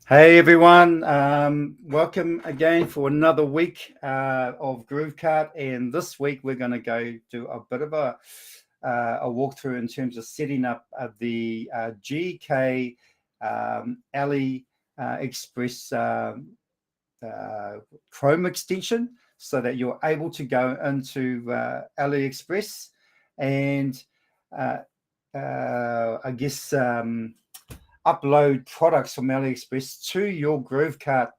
Hey everyone, welcome again for another week of GrooveKart, and this week we're going to go do a bit of a walkthrough in terms of setting up the GK AliExpress Chrome extension, so that you're able to go into AliExpress and I guess upload products from AliExpress to your GrooveKart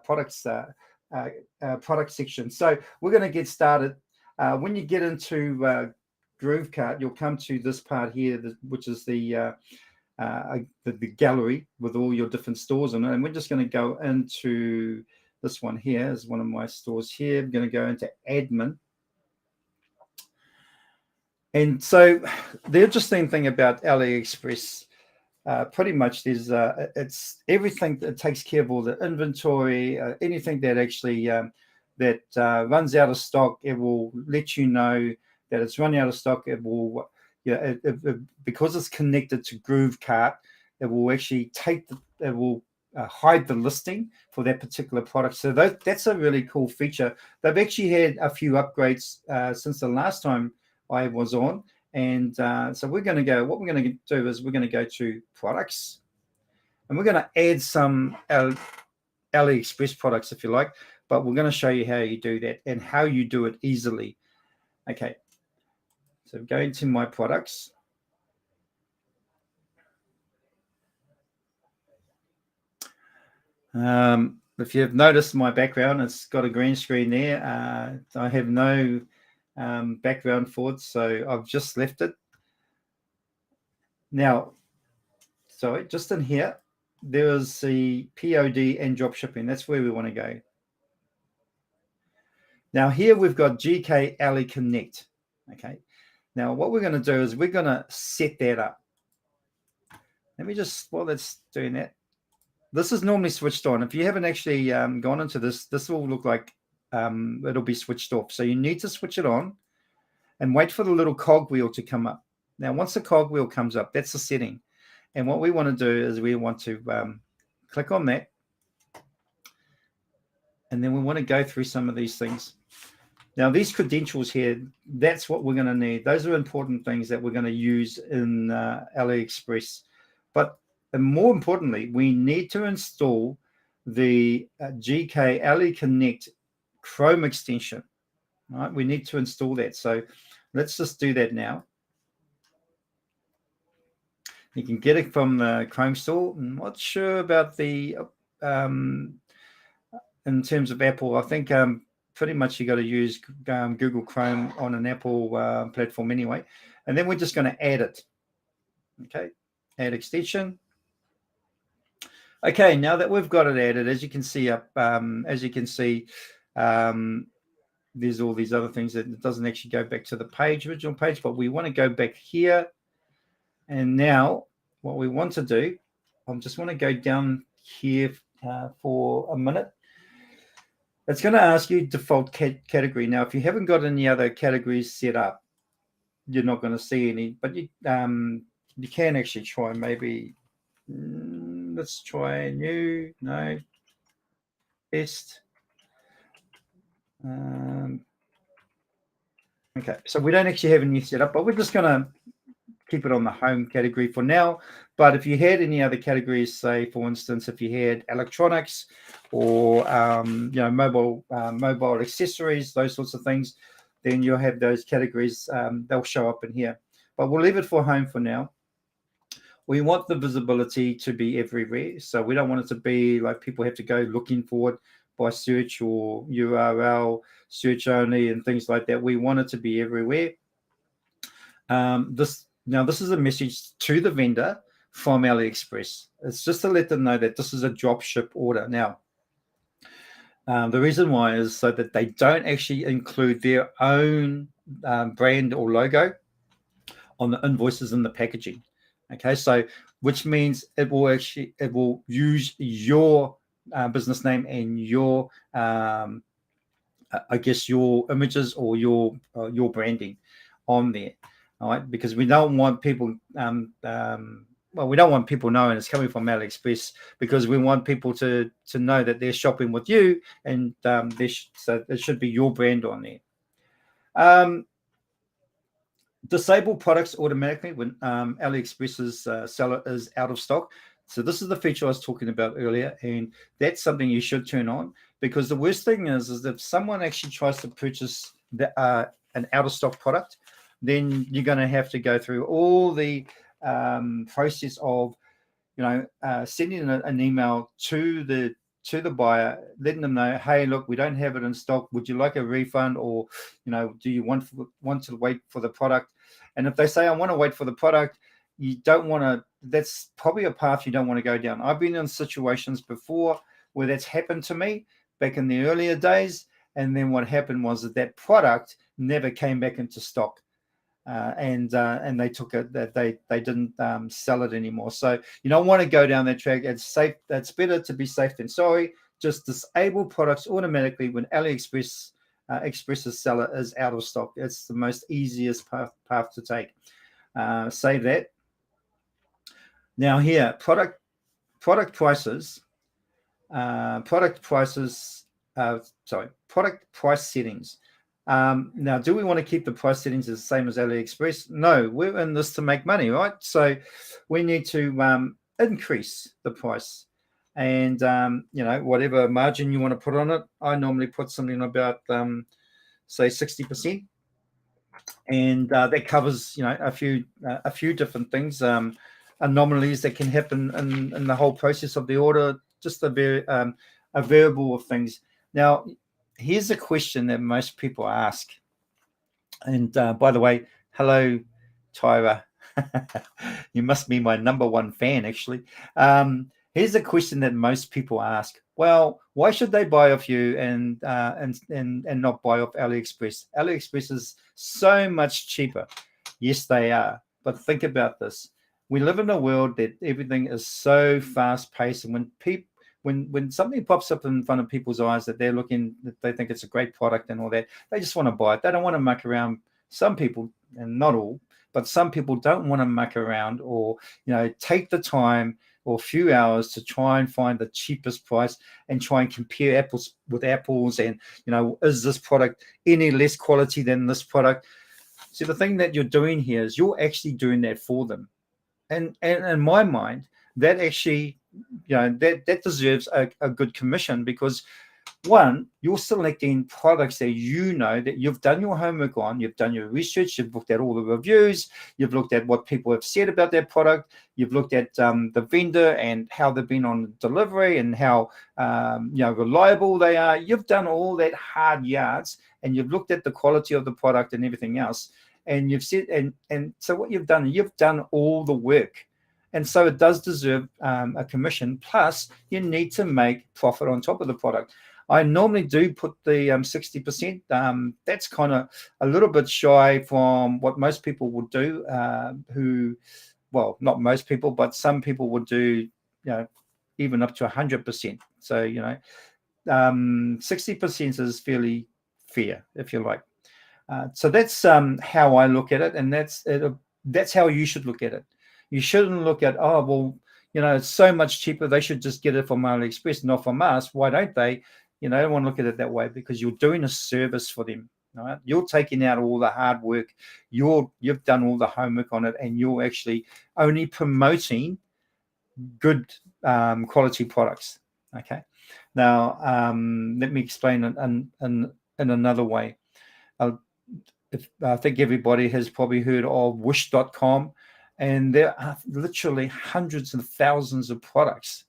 product section. So we're going to get started. When you get into GrooveKart, you'll come to this part here, which is the gallery with all your different stores in it. And we're just going to go into this one here. Is one of my stores here. I'm going to go into admin. And so the interesting thing about AliExpress, pretty much it's everything that takes care of all the inventory, anything that actually runs out of stock. It will let you know that it's running out of stock. It will, because it's connected to GrooveKart, it will actually hide the listing for that particular product. So that's a really cool feature. They've actually had a few upgrades since the last time I was on. And so what we're going to do is we're going to go to products, and we're going to add some AliExpress products, if you like, but we're going to show you how you do that and how you do it easily. Okay, so going to my products. If you've noticed my background, it's got a green screen there. I have no background for it, so I've just left it. Now, so just in here, there is the POD and drop shipping. That's where we want to go. Now here we've got GK Ali Connect. Okay. Now what we're going to do is we're going to set that up. Let me just, while that's doing that, this is normally switched on. If you haven't actually gone into this will look like it'll be switched off. So you need to switch it on and wait for the little cog wheel to come up. Now, once the cog wheel comes up, that's the setting. And what we want to do is we want to click on that. And then we want to go through some of these things. Now, these credentials here, that's what we're going to need. Those are important things that we're going to use in AliExpress. But more importantly, we need to install the GK Ali Connect Chrome extension. All right, we need to install that. So let's just do that now. You can get it from the Chrome store. I'm not sure about the in terms of Apple. I think pretty much you got to use Google Chrome on an Apple platform anyway. And then we're just going to add it. Okay, add extension. Okay, now that we've got it added, as you can see there's all these other things that it doesn't actually go back to the original page, but we want to go back here. And now what we want to do, I just want to go down here for a minute. It's going to ask you default category. Now, if you haven't got any other categories set up, you're not going to see any, but you can actually try maybe, let's try new, no, best. Okay, so we don't actually have any set up, but we're just going to keep it on the home category for now. But if you had any other categories, say for instance, if you had electronics or mobile accessories, those sorts of things, then you'll have those categories. They'll show up in here. But we'll leave it for home for now. We want the visibility to be everywhere, so we don't want it to be like people have to go looking for it by search or URL search only and things like that. We want it to be everywhere. This is a message to the vendor from AliExpress. It's just to let them know that this is a drop ship order. Now, the reason why is so that they don't actually include their own brand or logo on the invoices and the packaging. Okay, so which means it will use your business name and your I guess your images or your branding on there. All right, because we don't want people well, we don't want people knowing it's coming from AliExpress, because we want people to know that they're shopping with you, and so it should be your brand on there. Disable products automatically when AliExpress's seller is out of stock. So this is the feature I was talking about earlier, and that's something you should turn on, because the worst thing is if someone actually tries to purchase an out of stock product, then you're going to have to go through all the process of sending an email to the buyer, letting them know, hey, look, we don't have it in stock. Would you like a refund, or do you want to wait for the product? And if they say, I want to wait for the product, you don't want to. That's probably a path you don't want to go down. I've been in situations before where that's happened to me back in the earlier days, and then what happened was that product never came back into stock. And they took it, that they didn't sell it anymore. So you don't want to go down that track. It's safe. That's better to be safe than sorry. Just disable products automatically when AliExpress Express's seller is out of stock. It's the most easiest path to take. Save that. Now here, product prices. Product price settings. Now, do we want to keep the price settings the same as AliExpress? No, we're in this to make money, right? So we need to increase the price, and whatever margin you want to put on it. I normally put something about say 60%, and that covers a few different things, anomalies that can happen in the whole process of the order, just a variable of things. Now, here's a question that most people ask. And by the way, hello, Tyra. You must be my number one fan, actually. Here's a question that most people ask. Well, why should they buy off you and not buy off AliExpress? AliExpress is so much cheaper. Yes, they are. But think about this. We live in a world that everything is so fast paced, and when something pops up in front of people's eyes that they think it's a great product and all that, they just want to buy it. They don't want to muck around. Some people, and not all, but some people don't want to muck around or take the time or a few hours to try and find the cheapest price and try and compare apples with apples, and is this product any less quality than this product? See, the thing that you're doing here is you're actually doing that for them, and in my mind, that actually that deserves a good commission, because one, you're selecting products that that you've done your homework on, you've done your research, you've looked at all the reviews, you've looked at what people have said about that product, you've looked at the vendor and how they've been on delivery and how reliable they are. You've done all that hard yards, and you've looked at the quality of the product and everything else, and you've said, and so what you've done all the work. And so it does deserve a commission. Plus, you need to make profit on top of the product. I normally do put the 60%. That's kind of a little bit shy from what most people would do. Well, not most people, but some people would do, even up to 100%. So 60% is fairly fair, if you like. So that's how I look at it, and that's how you should look at it. You shouldn't look at, oh, well, it's so much cheaper. They should just get it from AliExpress, not from us. Why don't they? I don't want to look at it that way, because you're doing a service for them. Right? You're taking out all the hard work. You've done all the homework on it, and you're actually only promoting good quality products. Okay. Now, let me explain in another way. I think everybody has probably heard of Wish.com. And there are literally hundreds of thousands of products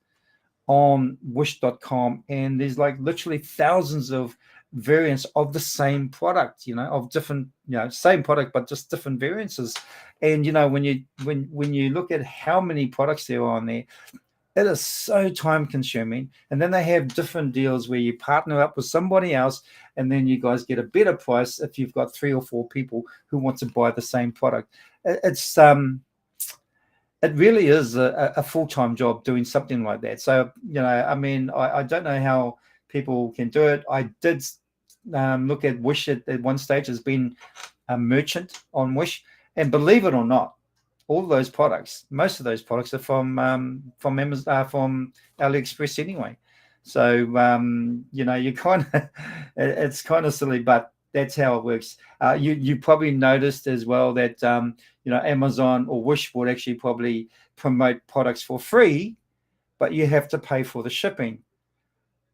on Wish.com, and there's like literally thousands of variants of the same product, of different, same product but just different variances. And when you look at how many products there are on there, it is so time consuming. And then they have different deals where you partner up with somebody else, and then you guys get a better price if you've got 3 or 4 people who want to buy the same product. It really is a full-time job doing something like that. So, I don't know how people can do it. I did look at Wish at one stage as being a merchant on Wish. And believe it or not, all those products, most of those products are from Amazon, from AliExpress anyway. So you kind of it's kind of silly, but that's how it works. You probably noticed as well that Amazon or Wish would actually probably promote products for free, but you have to pay for the shipping.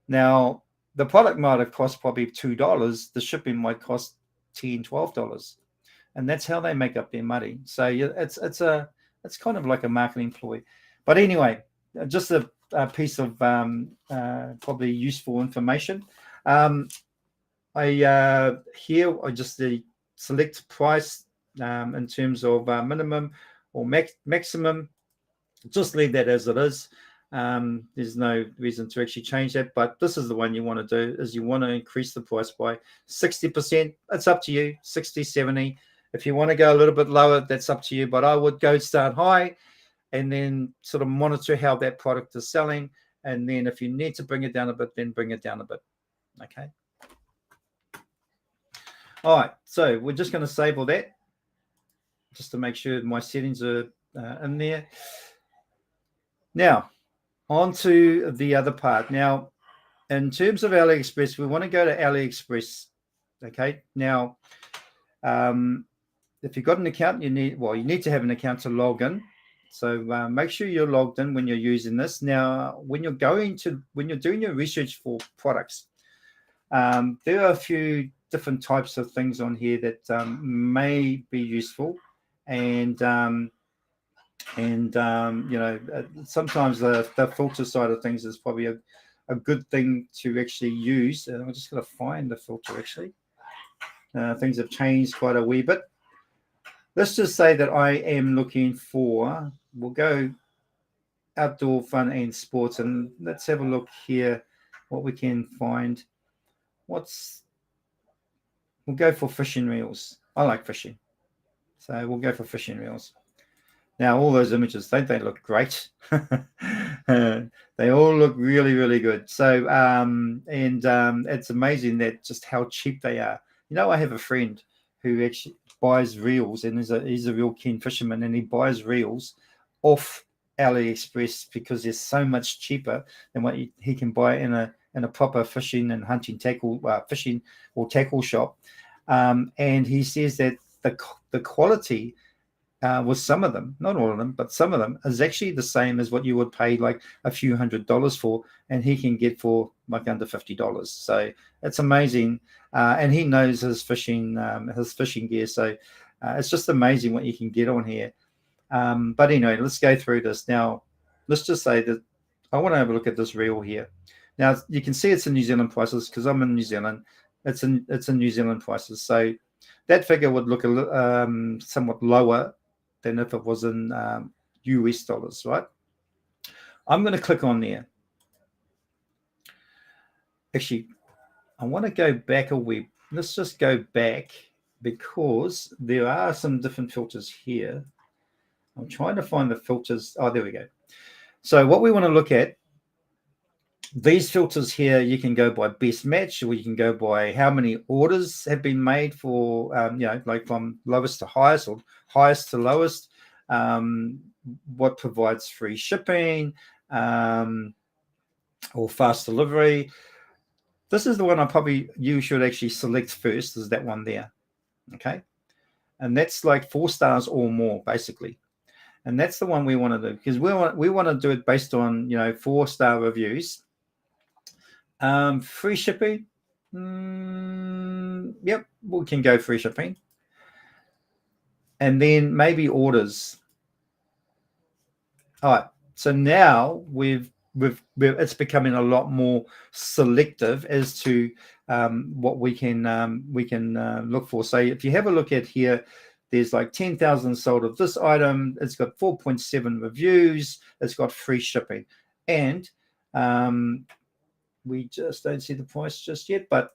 Now, the product might have cost probably $2. The shipping might cost $10, $12, and that's how they make up their money. So it's kind of like a marketing ploy. But anyway, just a piece of probably useful information. I just select price in terms of minimum or maximum. Just leave that as it is. There's no reason to actually change that, but this is the one you want to do, is you want to increase the price by 60%. It's up to you, 60, 70. If you want to go a little bit lower, that's up to you, but I would go start high and then sort of monitor how that product is selling. And then if you need to bring it down a bit, then bring it down a bit. Okay. All right. So we're just going to save all that just to make sure my settings are in there. Now, on to the other part. Now, in terms of AliExpress, we want to go to AliExpress. Okay. Now, if you've got an account, you need to have an account to log in. So make sure you're logged in when you're using this. Now, when you're doing your research for products, there are a few different types of things on here that may be useful, and sometimes the filter side of things is probably a good thing to actually use. And I'm just going to find the filter actually. Things have changed quite a wee bit. Let's just say that I am looking for, we'll go outdoor fun and sports, and let's have a look here what we can find. We'll go for fishing reels. I like fishing, so we'll go for fishing reels. Now, all those images, don't they look great? They all look really, really good. So, it's amazing that just how cheap they are. I have a friend who actually buys reels, and he's a real keen fisherman, and he buys reels off AliExpress because they're so much cheaper than what he can buy in a proper fishing and hunting tackle fishing or tackle shop. And he says that the quality with some of them, not all of them, but some of them, is actually the same as what you would pay like a few $100s for, and he can get for like under $50. So it's amazing, and he knows his fishing gear. So it's just amazing what you can get on here. But anyway, let's go through this now. Let's just say that I want to have a look at this reel here. Now you can see it's in New Zealand prices because I'm in New Zealand. It's in New Zealand prices. So that figure would look somewhat lower than if it was in US dollars, right? I'm going to click on there. Actually, I want to go back a wee. Let's just go back because there are some different filters here. I'm trying to find the filters. Oh, there we go. So what we want to look at, these filters here, you can go by best match, or you can go by how many orders have been made for, like from lowest to highest or highest to lowest, what provides free shipping or fast delivery. This is the one you should actually select first, is that one there. Okay. And that's like 4 stars or more, basically. And that's the one we want to do, because we want to do it based on 4-star reviews. Free shipping. Yep, we can go free shipping. And then maybe orders. All right. So now it's becoming a lot more selective as to what we can look for. So if you have a look at here, there's like 10,000 sold of this item. It's got 4.7 reviews. It's got free shipping, and we just don't see the price just yet. But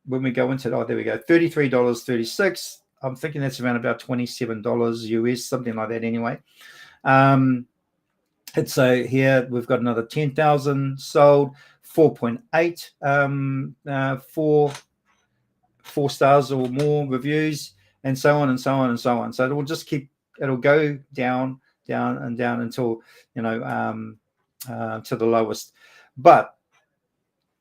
when we go into it, there we go, $33.36. I'm thinking that's around about $27 US, something like that. Anyway, so here we've got another 10,000 sold, 4.8 4 stars or more reviews, and so on and so on and so on. So it will just keep it'll go down, down, and down until, you know, to the lowest. But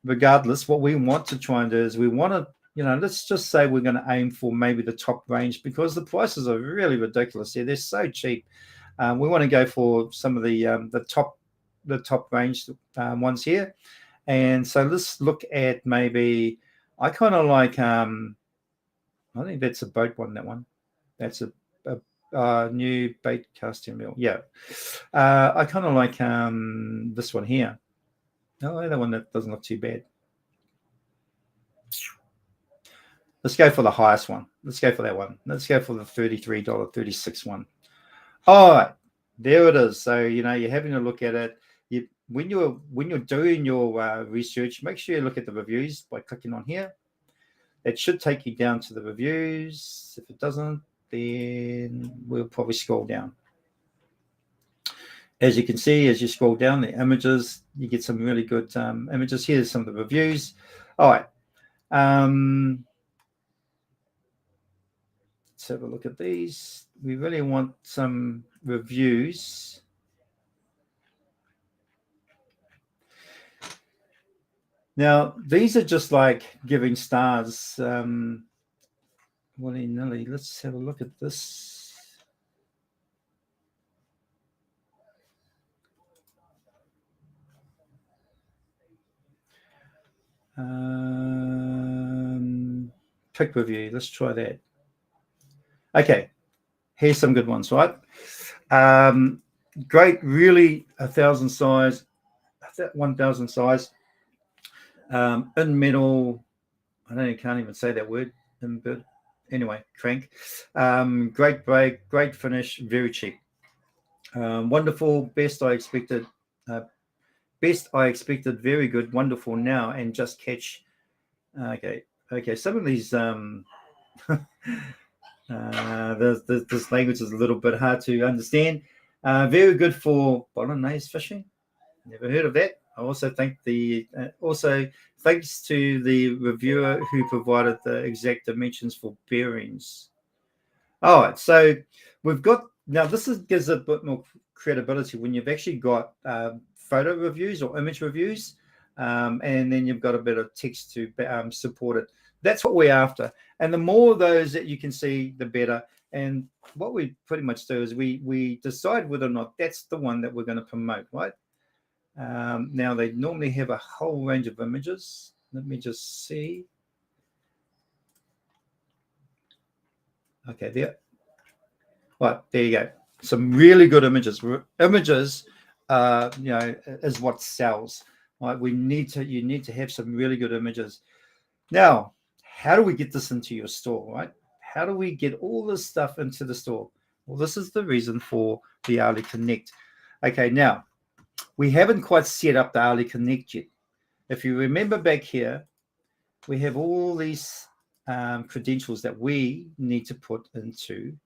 regardless, what we want to try and do is we want to, you know, let's just say we're going to aim for maybe the top range, because the prices are really ridiculous here. They're so cheap. We want to go for some of the top range ones here. And so let's look at maybe, I kind of like, I think that's a boat one, that one. That's a new bait casting reel. Yeah. I kind of like this one here. Oh, that one that doesn't look too bad. Let's go for the highest one. Let's go for that one. Let's go for the $33.36 one. All right, there it is. So, you know, you're having a look at it. When you're doing your research, make sure you look at the reviews by clicking on here. It should take you down to the reviews. If it doesn't, then we'll probably scroll down. As you can see, as you scroll down, the images, you get some really good images. Here's some of the reviews. All right. Let's have a look at these. We really want some reviews. Now, these are just like giving stars. Willy-nilly. Let's have a look at this. Pick review. Let's try that. Okay, here's some good ones, right? Great, really 1,000 size, 1,000 size. In metal, can't even say that word. But anyway, crank. Great break, great finish, very cheap. Wonderful, best I expected. Very good, wonderful now, and just catch. Okay. Some of these this language is a little bit hard to understand. Very good for bolognese fishing. Never heard of that. I also think thanks to the reviewer who provided the exact dimensions for bearings. All right, so we've got now. Gives a bit more credibility when you've actually got photo reviews or image reviews, and then you've got a bit of text to support it. That's what we're after, and the more of those that you can see, the better. And what we pretty much do is we decide whether or not that's the one that we're going to promote, right? Now they normally have a whole range of images. Let me just see. Okay, there. Right, there you go. Some really good images. Images, is what sells. Right, you need to have some really good images. Now, how do we get this into your store, right? How do we get all this stuff into the store? Well, this is the reason for the Ali Connect. Okay, now, we haven't quite set up the Ali Connect yet. If you remember back here, we have all these credentials that we need to put into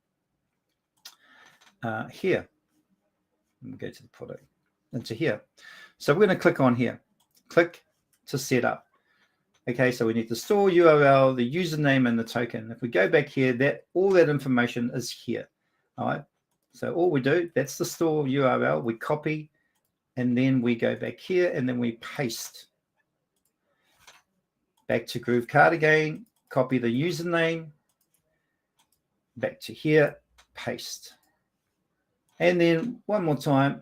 here. Let me go to the product, into here. So we're going to click on here. Click to set up. Okay, so we need the store URL, the username, and the token. If we go back here, all that information is here. All right. So all we do, that's the store URL. We copy, and then we go back here, and then we paste. Back to GrooveKart again. Copy the username. Back to here. Paste. And then one more time.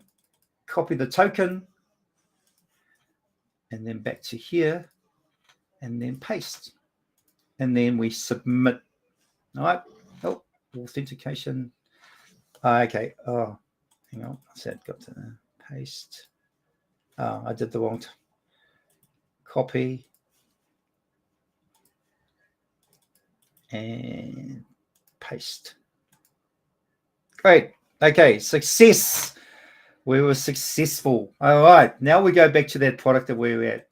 Copy the token. And then back to here. And then paste. And then we submit. All right. Oh, authentication. Okay. Oh, hang on. I said got to paste. Oh, I did the wrong. Copy. And paste. Great. Okay. Success. We were successful. All right. Now we go back to that product that we were at.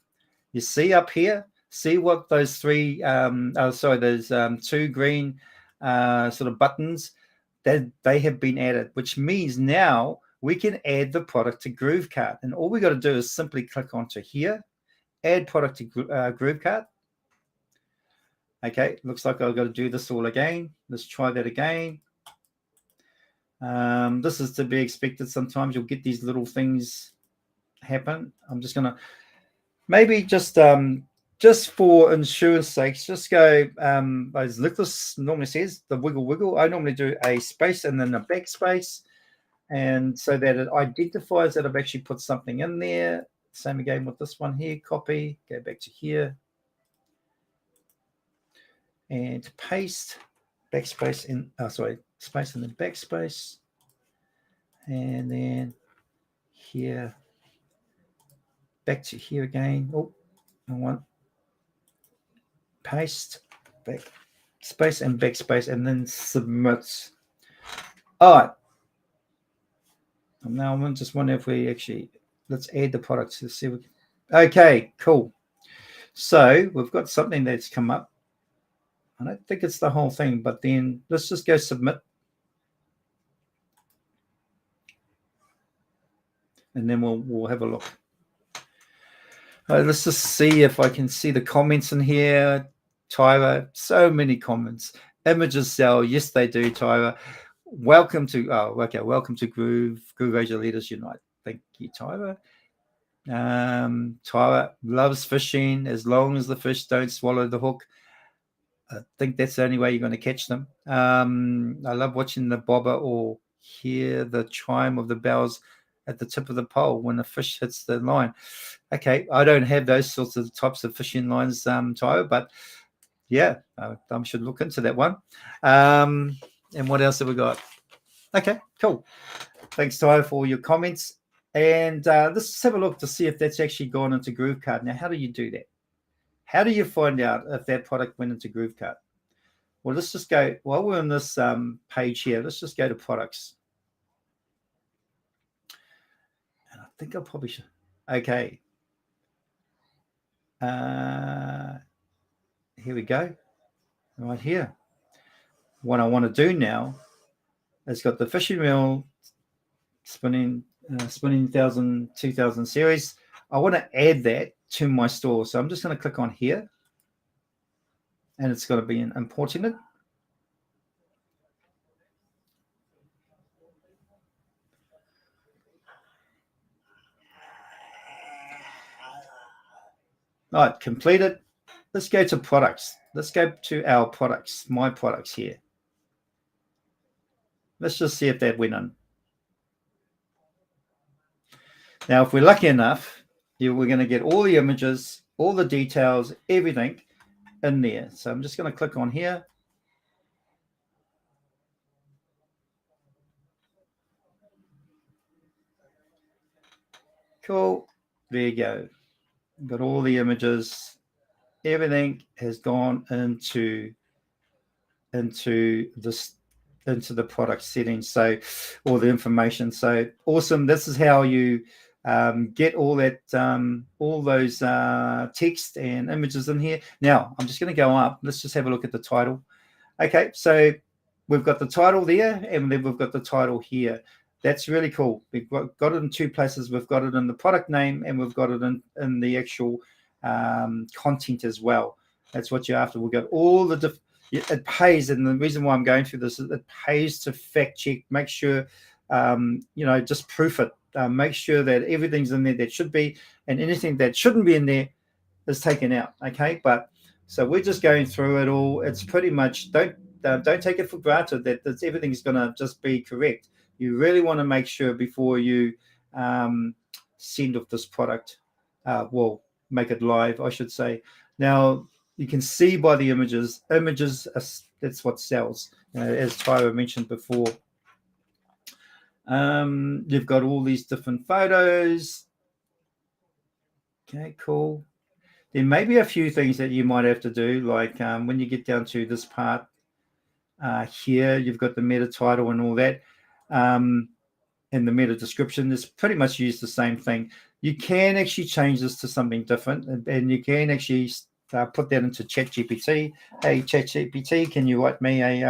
You see up here? See what those those two green sort of buttons, that they have been added, which means now we can add the product to GrooveKart. And all we got to do is simply click onto here, add product to GrooveKart. Okay, looks like I've got to do this all again. Let's try that again. This is to be expected. Sometimes you'll get these little things happen. I'm just gonna maybe just for insurance sakes, just go as Nicholas normally says, the wiggle. I normally do a space and then a backspace, and so that it identifies that I've actually put something in there. Same again with this one here, copy, go back to here, and paste, backspace in, space and then backspace, and then here, back to here again. Oh, I want paste, backspace and backspace, and then submit. All right. Now I'm just wondering if we actually, let's add the products to see. Okay, cool. So we've got something that's come up. I don't think it's the whole thing, but then let's just go submit. And then we'll have a look. Let's just see if I can see the comments in here. Tyra, so many comments. Images sell. Yes, they do, Tyra. Welcome to Groove Asia Leaders Unite. Thank you, Tyra. Tyra loves fishing as long as the fish don't swallow the hook. I think that's the only way you're going to catch them. I love watching the bobber or hear the chime of the bells at the tip of the pole when a fish hits the line. Okay, I don't have those sorts of types of fishing lines, Tyra, but yeah, I should look into that one. And what else have we got? Okay, cool. Thanks, Tyra, for your comments. And let's have a look to see if that's actually gone into GrooveKart. Now, how do you do that? How do you find out if that product went into GrooveKart? Well, let's just go, while we're on this page here, let's just go to products. And I think I probably should. Okay. Here we go. Right here. What I want to do now is got the fishing reel spinning 2000 series. I want to add that to my store. So I'm just going to click on here. And it's going to be importing it. All right, completed. Let's go to products. Let's go to our products, my products here. Let's just see if that went in. Now, if we're lucky enough, we're going to get all the images, all the details, everything in there. So I'm just going to click on here. Cool. There you go. Got all the images. Everything has gone into the product settings. So all the information. So awesome. This is how you get all that, all those text and images in here. Now I'm just going to go up. Let's just have a look at the title. Okay, so we've got the title there, and then we've got the title here. That's really cool. We've got it in two places. We've got it in the product name, and we've got it in the actual content as well. That's what you're after. We've got all the it pays, and the reason why I'm going through this is it pays to fact check, make sure, just proof it. Make sure that everything's in there that should be, and anything that shouldn't be in there is taken out. Okay, but so we're just going through it all. It's pretty much don't take it for granted that everything's going to just be correct. You really want to make sure before you send off this product. Make it live, I should say. Now you can see by the images. That's what sells. As Tyra mentioned before. You've got all these different photos. Okay, cool. There may be a few things that you might have to do, like when you get down to this part here, you've got the meta title and all that, and the meta description. It's pretty much used the same thing. You can actually change this to something different, and you can actually put that into ChatGPT. Hey, ChatGPT, can you write me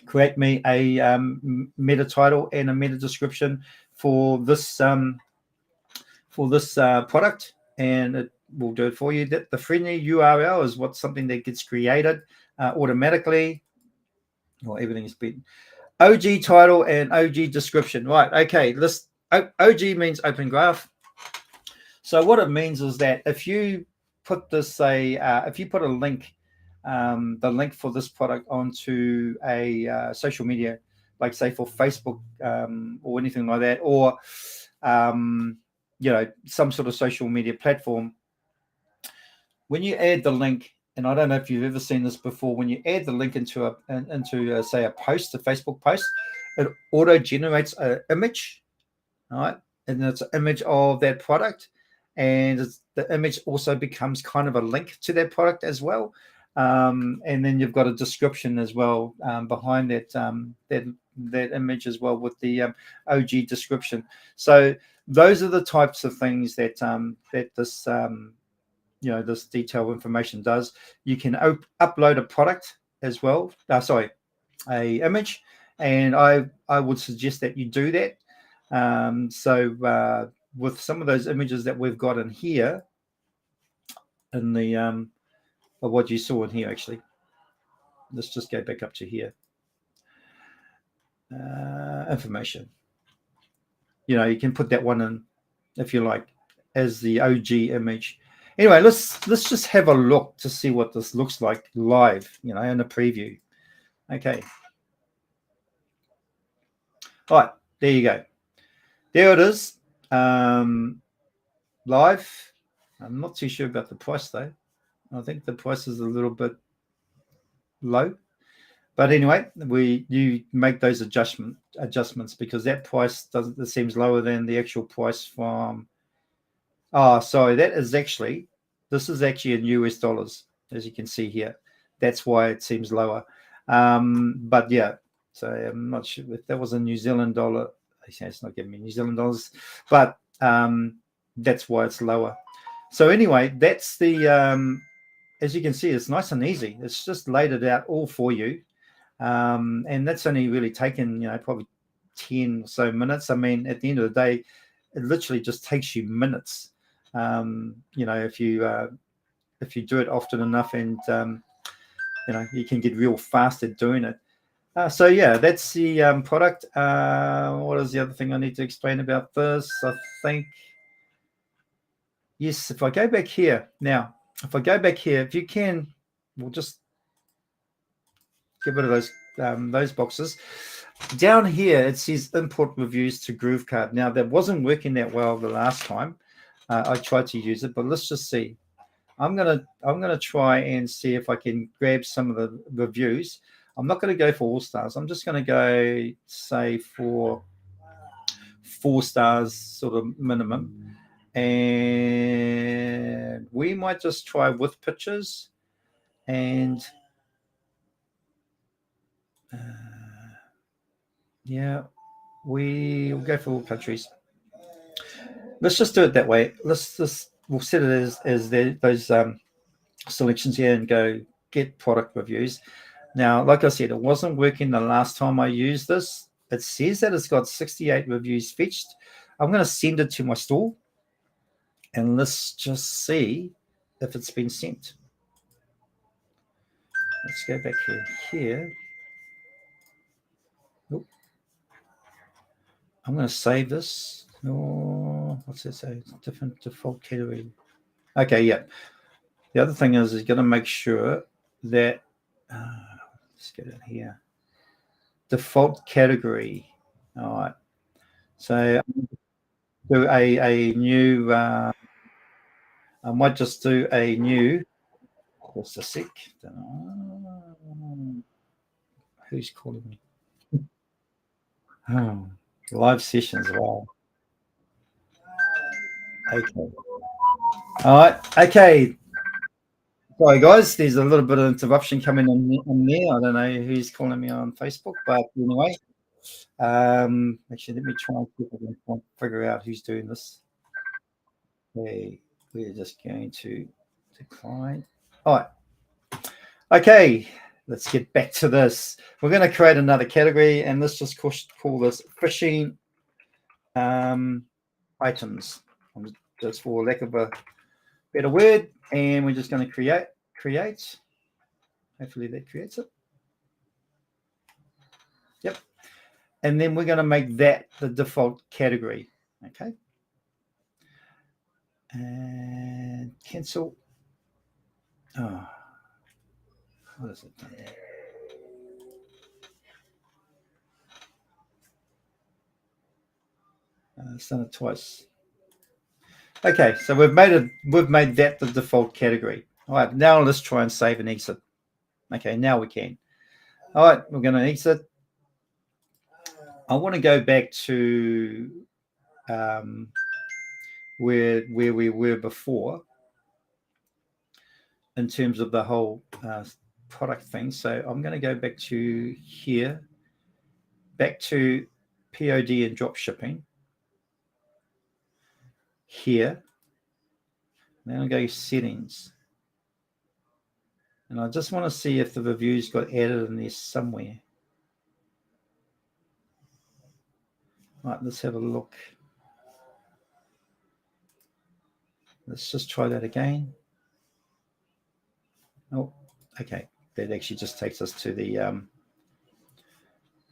create me a meta title and a meta description for this product, and it will do it for you. That the friendly URL is something that gets created automatically. Well, everything is been OG title and OG description. Right. Okay. This OG means open graph. So what it means is that if you put this if you put a link, the link for this product onto a social media, like say for Facebook or anything like that, or some sort of social media platform, when you add the link, and I don't know if you've ever seen this before, when you add the link into say a post, a Facebook post, it auto generates an image, all right, and it's an image of that product, and the image also becomes kind of a link to that product as well, and then you've got a description as well behind that image as well with the OG description. So those are the types of things that that this detailed information does. You can upload a product as well. A image, and I would suggest that you do that. With some of those images that we've got in here, in the of what you saw in here, actually, let's just go back up to here. Information. You can put that one in if you like as the OG image. Anyway, let's just have a look to see what this looks like live, in a preview. Okay. All right, there you go. There it is. Live. I'm not too sure about the price though. I think the price is a little bit low. But anyway, you make those adjustments because that price it seems lower than the actual price from. Oh, sorry, this is actually in US dollars, as you can see here. That's why it seems lower. But yeah, so I'm not sure if that was a New Zealand dollar. It's not giving me New Zealand dollars, but that's why it's lower. So anyway, that's the as you can see, it's nice and easy. It's just laid it out all for you, and that's only really taken probably 10 or so minutes. I mean, at the end of the day, it literally just takes you minutes. If you do it often enough, and you can get real fast at doing it. So yeah, that's the product. What is the other thing I need to explain about this? I think, yes, if I go back here now, if you can, we'll just get rid of those boxes. Down here, it says import reviews to GrooveKart. Now, that wasn't working that well the last time I tried to use it, but let's just see. I'm gonna try and see if I can grab some of the reviews. I'm not going to go for all stars. I'm just going to go, say, for 4 stars sort of minimum. And we might just try with pictures. And yeah, we'll go for all countries. Let's just do it that way. We'll set it as those selections here and go get product reviews. Now, like I said, it wasn't working the last time I used this. It says that it's got 68 reviews fetched. I'm going to send it to my store, and let's just see if it's been sent. Let's go back here. Nope. I'm going to save this. Oh, what's it say? Different default category. Okay, yeah. The other thing is going to make sure that let's get in here. Default category. All right. So do a new. I might just do a new. Just a sec. Who's calling me? Oh, live sessions. Wow. Okay. All right. Okay. Sorry, guys. There's a little bit of interruption coming in there. I don't know who's calling me on Facebook, but anyway. Actually, let me try and see if I can figure out who's doing this. Okay, we're just going to decline. All right. Okay, let's get back to this. We're going to create another category, and let's just call this fishing items, just for lack of a better word. And we're just going to create. Hopefully that creates it. Yep. And then we're going to make that the default category. Okay. And cancel. Oh, what has it done there? It's done it twice. Okay, so we've made that the default category. All right, now let's try and save and exit. Okay, now we can. All right, we're going to exit. I want to go back to where we were before in terms of the whole product thing. So I'm going to go back to here, back to POD and drop shipping. Here. Then I'll go settings. And I just want to see if the reviews got added in there somewhere. Right, let's have a look. Let's just try that again. Oh, okay. That actually just takes us to the,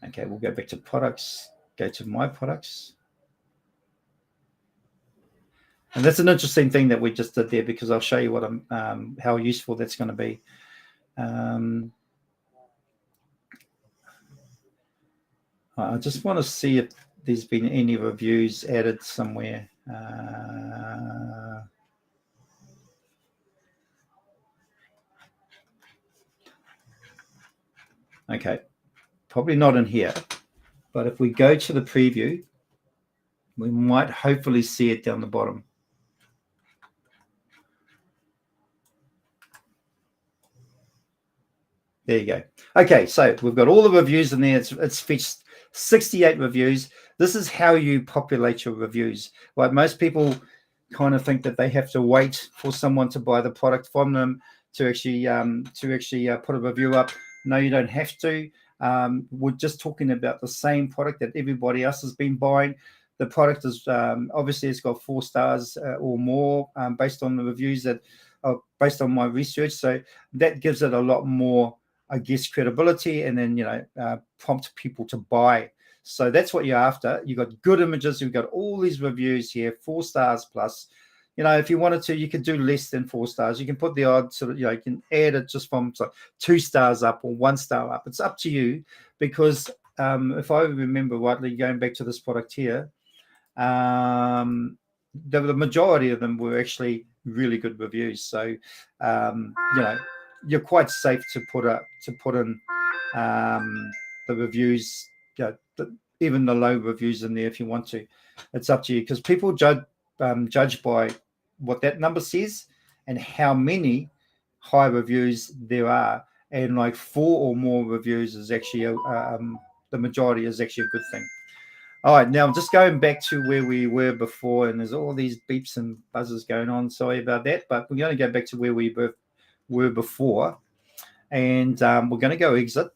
okay, we'll go back to products, go to my products. And that's an interesting thing that we just did there, because I'll show you what how useful that's going to be. I just want to see if there's been any reviews added somewhere. Okay, probably not in here, but if we go to the preview, we might hopefully see it down the bottom. There you go. Okay, so we've got all the reviews in there. It's fetched 68 reviews. This is how you populate your reviews. Right? Most people kind of think that they have to wait for someone to buy the product from them to actually put a review up. No, you don't have to. We're just talking about the same product that everybody else has been buying. The product is obviously it's got 4 stars or more based on the reviews that are based on my research. So that gives it a lot more, I guess, credibility, and then prompt people to buy. So that's what you're after. You've got good images. You've got all these reviews here, 4 stars plus. If you wanted to, you could do less than 4 stars. You can put the odd sort of, you can add it just from 2 stars up or 1 star up. It's up to you, because if I remember rightly, going back to this product here, the majority of them were actually really good reviews. So you're quite safe to put in the reviews, even the low reviews in there if you want to. It's up to you, because people judge by what that number says and how many high reviews there are. And like 4 or more reviews is actually the majority is actually a good thing. All right, now I'm just going back to where we were before, and there's all these beeps and buzzes going on. Sorry about that, but we're going to go back to where we were before, and we're going to go exit.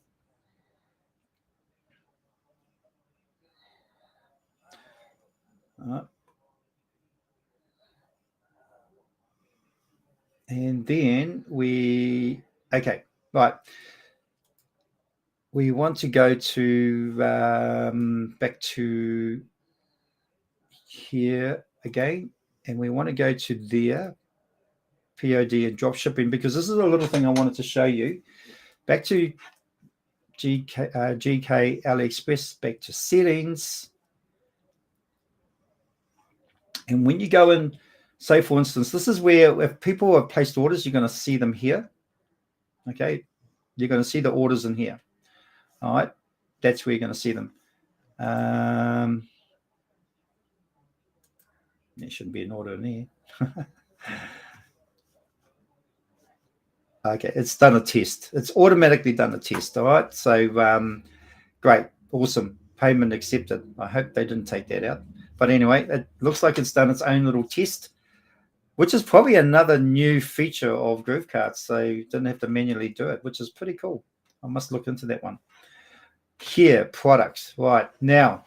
And then okay, right. We want to go to back to here again, and we want to go to there, POD and drop shipping, because this is a little thing I wanted to show you. Back to GK AliExpress, back to settings. And when you go in, say for instance, this is where if people have placed orders, you're going to see them here. Okay, you're going to see the orders in here. All right, that's where you're going to see them. There shouldn't be an order in here. Okay, it's done a test. It's automatically done a test. All right, so great, awesome, payment accepted. I hope they didn't take that out. But anyway, it looks like it's done its own little test, which is probably another new feature of GrooveKart. So you didn't have to manually do it, which is pretty cool. I must look into that one. Here, products. Right, now,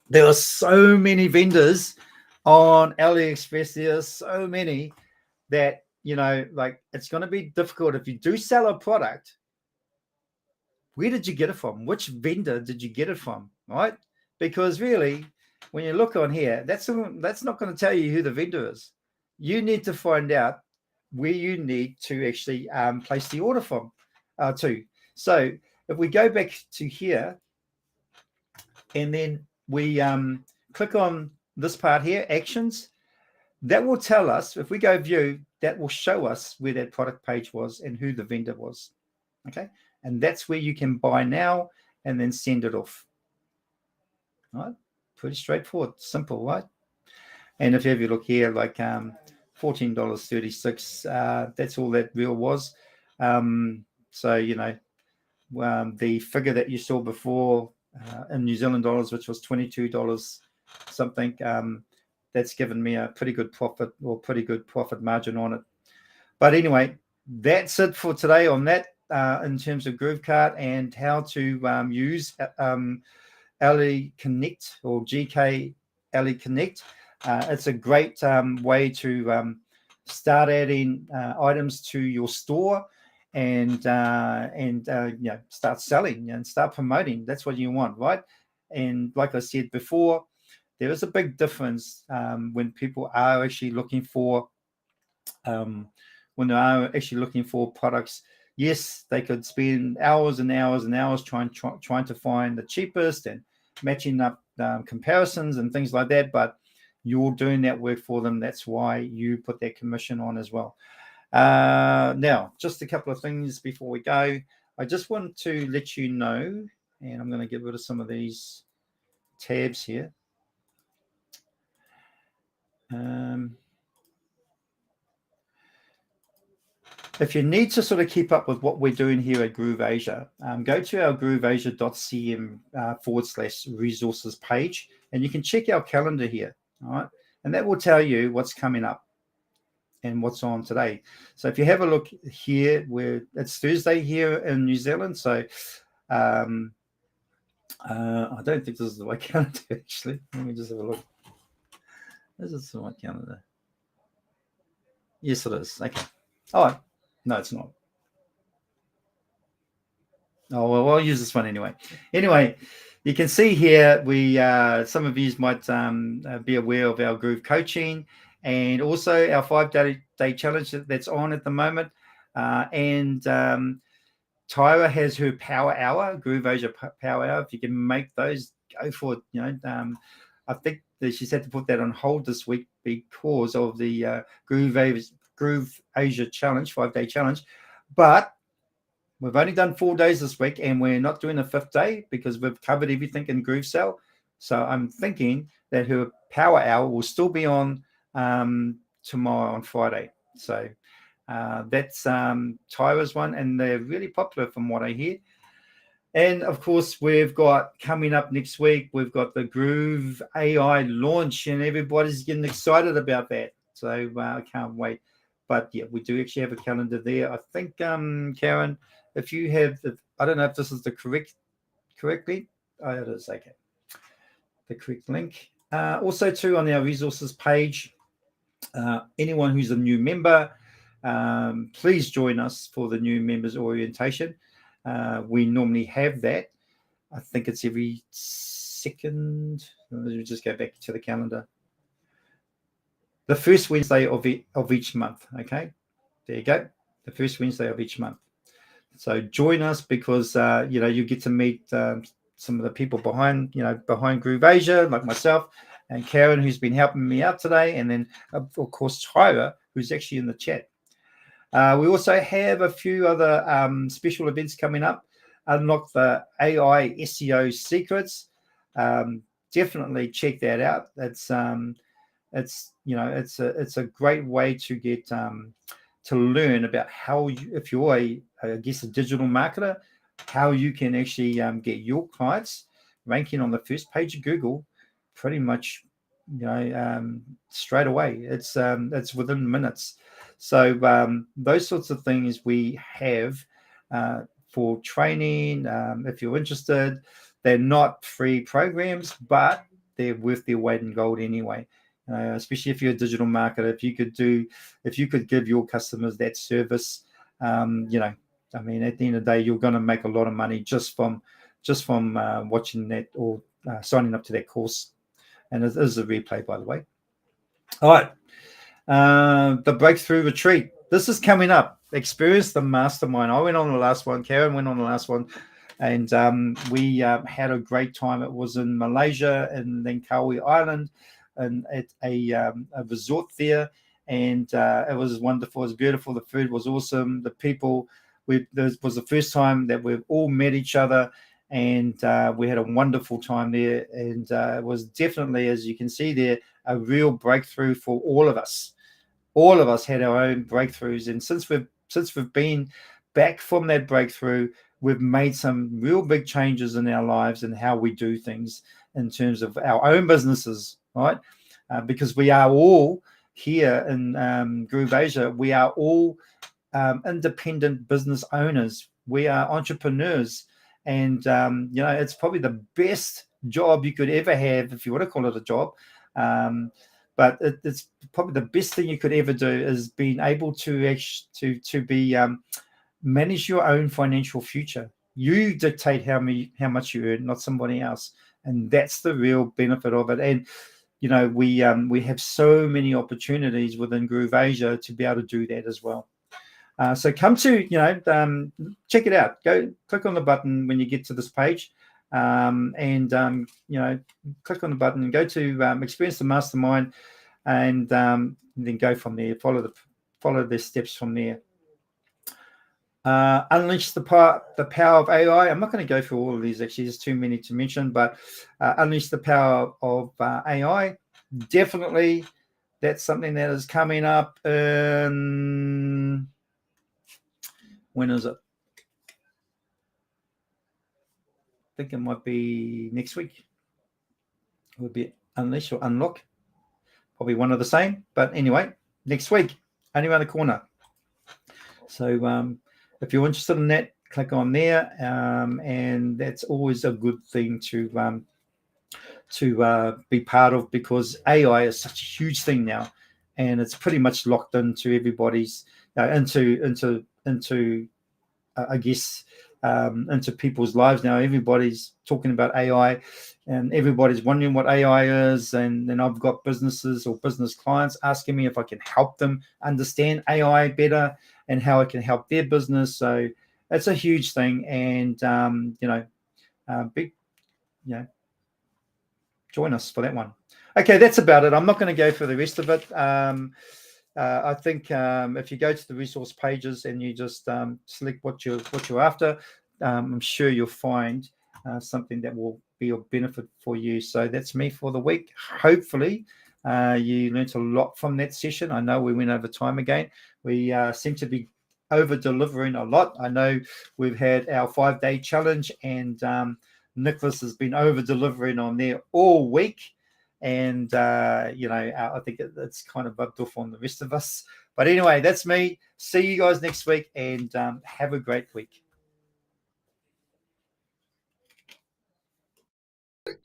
there are so many vendors on AliExpress. There are so many that, like, it's going to be difficult. If you do sell a product, where did you get it from? Which vendor did you get it from? right? Because really, when you look on here, that's not going to tell you who the vendor is. You need to find out where you need to actually place the order from to. So if we go back to here, and then we click on this part here, actions, that will tell us, if we go view, that will show us where that product page was and who the vendor was. Okay. And that's where you can buy now and then send it off. All right. Pretty straightforward, simple, right? And if you have a look here, like $14.36, that's all that real was. So, you know, the figure that you saw before in New Zealand dollars, which was $22 something, that's given me a pretty good profit margin on it. But anyway, that's it for today on that in terms of GrooveKart and how to use LE Connect or GK LE Connect. It's a great way to start adding items to your store and you know, start selling and start promoting. That's what you want, right? And like I said before, there is a big difference when people are actually looking for products. Yes, they could spend hours and hours and hours trying to find the cheapest and matching up comparisons and things like that, but you're doing that work for them. That's why you put that commission on as well. Now, just a couple of things before we go. I just want to let you know, and I'm going to get rid of some of these tabs here. If you need to sort of keep up with what we're doing here at Groove Asia, go to our grooveasia.cm /resources page, and you can check our calendar here. All right. And that will tell you what's coming up and what's on today. So if you have a look here, where it's Thursday here in New Zealand. So I don't think this is the right calendar, actually. Let me just have a look. Is this the right calendar? Yes, it is. Okay. All right. No, it's not. Oh, well, I'll use this one anyway. Anyway, you can see here, we some of you might be aware of our Groove coaching and also our 5-day challenge that's on at the moment. And Tyra has her Power Hour, Groove Asia Power Hour. If you can make those, go for it. You know, I think that she's had to put that on hold this week because of the Groove Asia challenge, 5-day challenge. But we've only done 4 days this week, and we're not doing the 5th day because we've covered everything in Groove Cell. So I'm thinking that her Power Hour will still be on tomorrow on Friday. So that's Tyra's one, and they're really popular from what I hear. And of course, we've got coming up next week, we've got the Groove AI launch, and everybody's getting excited about that. So I can't wait. But yeah, we do actually have a calendar there. I think, Karen, if you have, I don't know if this is the correct link. Oh, it is. Okay. The correct link. Also, too, on our resources page, anyone who's a new member, please join us for the new members orientation. We normally have that. I think it's every second. Let me just go back to the calendar. The first Wednesday of each month. Okay, there you go. The first Wednesday of each month. So join us because you know, you get to meet some of the people behind Groove Asia, like myself and Karen, who's been helping me out today, and then of course Tyra, who's actually in the chat. We also have a few other special events coming up. Unlock the AI SEO secrets. Definitely check that out. It's a great way to get to learn about how if you're a digital marketer, how you can actually get your clients ranking on the first page of Google pretty much straight away. It's within minutes. So those sorts of things we have for training. If you're interested, they're not free programs, but they're worth their weight in gold anyway. Especially if you're a digital marketer, if you could give your customers that service, I mean, at the end of the day, you're going to make a lot of money just from watching that or signing up to that course. And it is a replay, by the way. All right. The Breakthrough Retreat. This is coming up. Experience the Mastermind. I went on the last one. Karen went on the last one. And we had a great time. It was in Malaysia and Langkawi Island and at a resort there. And it was wonderful. It was beautiful. The food was awesome. The people, this was the first time that we've all met each other. And we had a wonderful time there. And it was definitely, as you can see there, a real breakthrough for all of us. All of us had our own breakthroughs. And since we've been back from that breakthrough, we've made some real big changes in our lives and how we do things in terms of our own businesses, right? Because we are all here in Groove Asia, we are all independent business owners. We are entrepreneurs. And, it's probably the best job you could ever have, if you want to call it a job. But it's probably the best thing you could ever do is being able to manage your own financial future. You dictate how much you earn, not somebody else. And that's the real benefit of it. And, we have so many opportunities within Groove Asia to be able to do that as well. So come to, check it out. Go click on the button when you get to this page. Click on the button and go to Experience the Mastermind, and then go from there. Follow the steps from there. Unleash the power of AI. I'm not going to go through all of these. Actually, there's too many to mention. But unleash the power of AI. Definitely, that's something that is coming up. When is it? I think it might be next week. It would be unleash or unlock. Probably one of the same. But anyway, next week, only around the corner. So if you're interested in that, click on there. And that's always a good thing to be part of, because AI is such a huge thing now. And it's pretty much locked into everybody's, into people's lives now. Everybody's talking about AI, and everybody's wondering what AI is. And then I've got businesses or business clients asking me if I can help them understand AI better and how it can help their business. So it's a huge thing. And join us for that one. Okay, that's about it. I'm not going to go for the rest of it. I think if you go to the resource pages and you just select what you're after, I'm sure you'll find something that will be of benefit for you. So that's me for the week. Hopefully you learned a lot from that session. I know we went over time again. We seem to be over delivering a lot. I know we've had our 5-day challenge, and Nicholas has been over delivering on there all week. And, I think it's kind of rubbed off on the rest of us. But anyway, that's me. See you guys next week, and have a great week.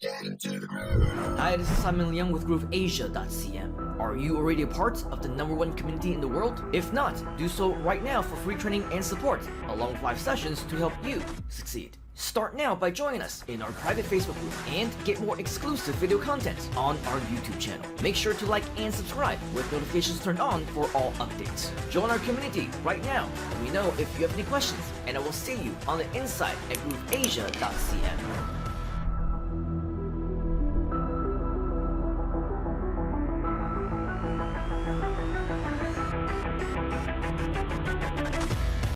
Hi, this is Simon Liang with GrooveAsia.cm. Are you already a part of the #1 community in the world? If not, do so right now for free training and support, along with live sessions to help you succeed. Start now by joining us in our private Facebook group and get more exclusive video content on our YouTube channel. Make sure to like and subscribe with notifications turned on for all updates. Join our community right now. Let me know if you have any questions, and I will see you on the inside at GrooveAsia.cm.